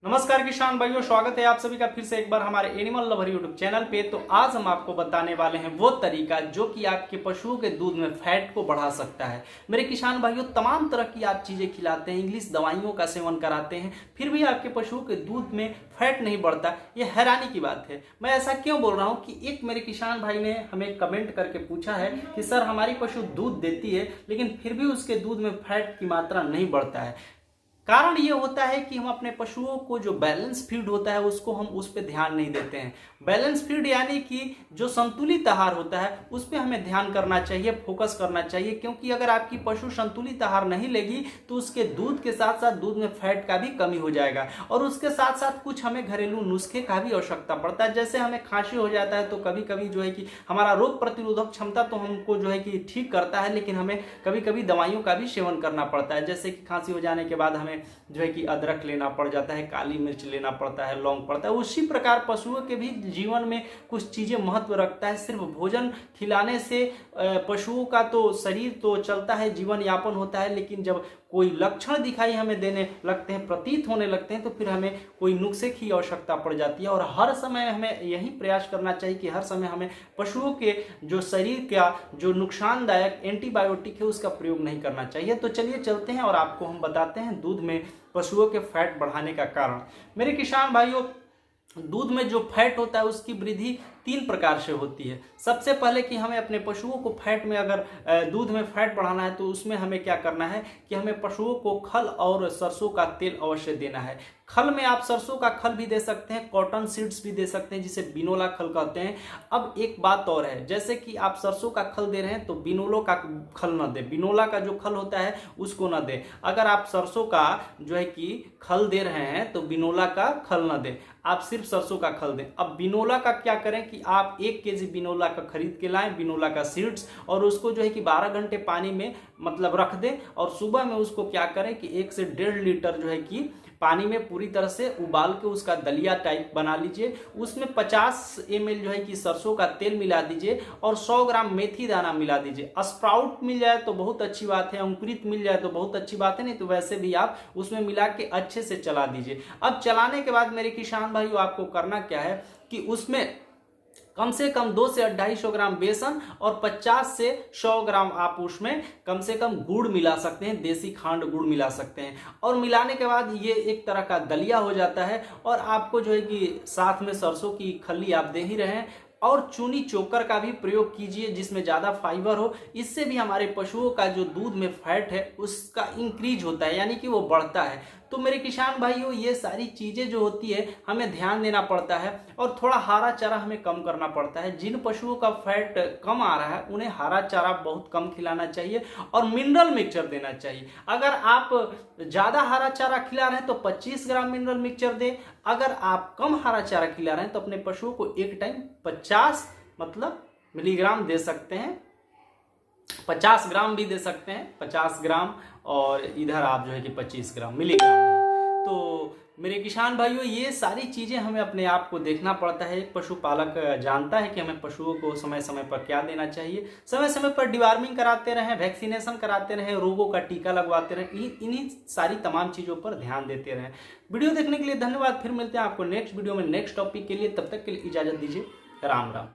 नमस्कार किसान भाइयों, स्वागत है आप सभी का फिर से एक बार हमारे एनिमल लवर यूट्यूब चैनल पे। तो आज हम आपको बताने वाले हैं वो तरीका जो कि आपके पशुओं के दूध में फैट को बढ़ा सकता है। मेरे किसान भाइयों, तमाम तरह की आप चीजें खिलाते हैं, इंग्लिश दवाइयों का सेवन कराते हैं, फिर भी आपके पशुओं के दूध में फैट नहीं बढ़ता। ये हैरानी की बात है। मैं ऐसा क्यों बोल रहा हूँ कि एक मेरे किसान भाई ने हमें कमेंट करके पूछा है कि सर हमारी पशु दूध देती है लेकिन फिर भी उसके दूध में फैट की मात्रा नहीं बढ़ता है। कारण ये होता है कि हम अपने पशुओं को जो बैलेंस फीड होता है उसको हम उस पर ध्यान नहीं देते हैं। बैलेंस फीड यानी कि जो संतुलित आहार होता है उस पर हमें ध्यान करना चाहिए, फोकस करना चाहिए, क्योंकि अगर आपकी पशु संतुलित आहार नहीं लेगी तो उसके दूध के साथ साथ दूध में फैट का भी कमी हो जाएगा। और उसके साथ साथ कुछ हमें घरेलू नुस्खे का भी आवश्यकता पड़ता है। जैसे हमें खांसी हो जाता है तो कभी कभी जो है कि हमारा रोग प्रतिरोधक क्षमता तो हमको जो है कि ठीक करता है, लेकिन हमें कभी कभी दवाइयों का भी सेवन करना पड़ता है। जैसे कि खांसी हो जाने के बाद हमें जो है कि अदरक लेना पड़ जाता है, काली मिर्च लेना पड़ता है, लौंग पड़ता है। उसी प्रकार पशुओं के भी जीवन में कुछ चीजें महत्व रखता है। सिर्फ भोजन खिलाने से पशुओं का तो शरीर तो चलता है, जीवन यापन होता है, लेकिन जब कोई लक्षण दिखाई हमें देने लगते हैं, प्रतीत होने लगते हैं, तो फिर हमें कोई नुस्खे की आवश्यकता पड़ जाती है। और हर समय हमें यही प्रयास करना चाहिए कि हर समय हमें पशुओं के जो शरीर का जो नुकसानदायक एंटीबायोटिक है उसका प्रयोग नहीं करना चाहिए। तो चलिए चलते हैं और आपको हम बताते हैं दूध में पशुओं के फैट बढ़ाने का कारण। मेरे किसान भाइयों, दूध में जो फैट होता है उसकी वृद्धि 3 प्रकार से होती है। सबसे पहले कि हमें अपने पशुओं को फैट में अगर दूध में फैट बढ़ाना है तो उसमें हमें क्या करना है कि हमें पशुओं को खल और सरसों का तेल अवश्य देना है। खल में आप सरसों का खल भी दे सकते हैं, कॉटन सीड्स भी दे सकते हैं, जिसे बिनोला खल कहते हैं। अब एक बात और है, जैसे कि आप सरसों का खल दे रहे हैं तो बिनोलो का खल न दे, बिनोला का जो खल होता है उसको न दे। अगर आप सरसों का जो है कि खल दे रहे हैं तो बिनोला का खल न दे, आप सिर्फ सरसों का खल दें। अब बिनोला का क्या करें कि आप 1 केजी बिनोला का खरीद के लाएं, बिनोला का सीड्स, और उसको जो है कि 12 घंटे पानी में मतलब रख दें। और सुबह में उसको क्या करें कि 1 से 1.5 लीटर जो है कि पानी में पूरी तरह से उबाल के उसका दलिया टाइप बना लीजिए। उसमें 50 ml जो है कि सरसों का तेल मिला दीजिए और 100 ग्राम मेथी दाना मिला दीजिए। स्प्राउट मिल जाए तो बहुत अच्छी बात है, अंकुरित मिल जाए तो बहुत अच्छी बात है, नहीं तो वैसे भी आप उसमें मिला के अच्छे से चला दीजिए। अब चलाने के बाद मेरे किसान भाइयों, आपको करना क्या है कि उसमें कम से कम 200 से 250 ग्राम बेसन और 50 से 100 ग्राम आप उसमें कम से कम गुड़ मिला सकते हैं, देसी खांड गुड़ मिला सकते हैं। और मिलाने के बाद ये एक तरह का दलिया हो जाता है। और आपको जो है कि साथ में सरसों की खल्ली आप दे ही रहे हैं, और चूनी चोकर का भी प्रयोग कीजिए जिसमें ज़्यादा फाइबर हो। इससे भी हमारे पशुओं का जो दूध में फैट है उसका इंक्रीज होता है, यानी कि वो बढ़ता है। तो मेरे किसान भाइयों, ये सारी चीज़ें जो होती है हमें ध्यान देना पड़ता है। और थोड़ा हरा चारा हमें कम करना पड़ता है। जिन पशुओं का फैट कम आ रहा है उन्हें हरा चारा बहुत कम खिलाना चाहिए और मिनरल मिक्सचर देना चाहिए। अगर आप ज़्यादा हरा चारा खिला रहे हैं तो 25 ग्राम मिनरल मिक्सचर दें। अगर आप कम हरा चारा खिला रहे हैं तो अपने पशुओं को एक टाइम 50 मिलीग्राम दे सकते हैं, 50 ग्राम भी दे सकते हैं, 50 ग्राम, और इधर आप जो है कि 25 ग्राम मिलीग्राम नहीं। तो मेरे किसान भाइयों, ये सारी चीज़ें हमें अपने आप को देखना पड़ता है। एक पशुपालक जानता है कि हमें पशुओं को समय समय पर क्या देना चाहिए। समय समय पर डिवार्मिंग कराते रहें, वैक्सीनेशन कराते रहें, रोगों का टीका लगवाते रहें, इन्हीं सारी तमाम चीज़ों पर ध्यान देते रहें। वीडियो देखने के लिए धन्यवाद। फिर मिलते हैं आपको नेक्स्ट वीडियो में नेक्स्ट टॉपिक के लिए। तब तक के लिए इजाज़त दीजिए। राम राम।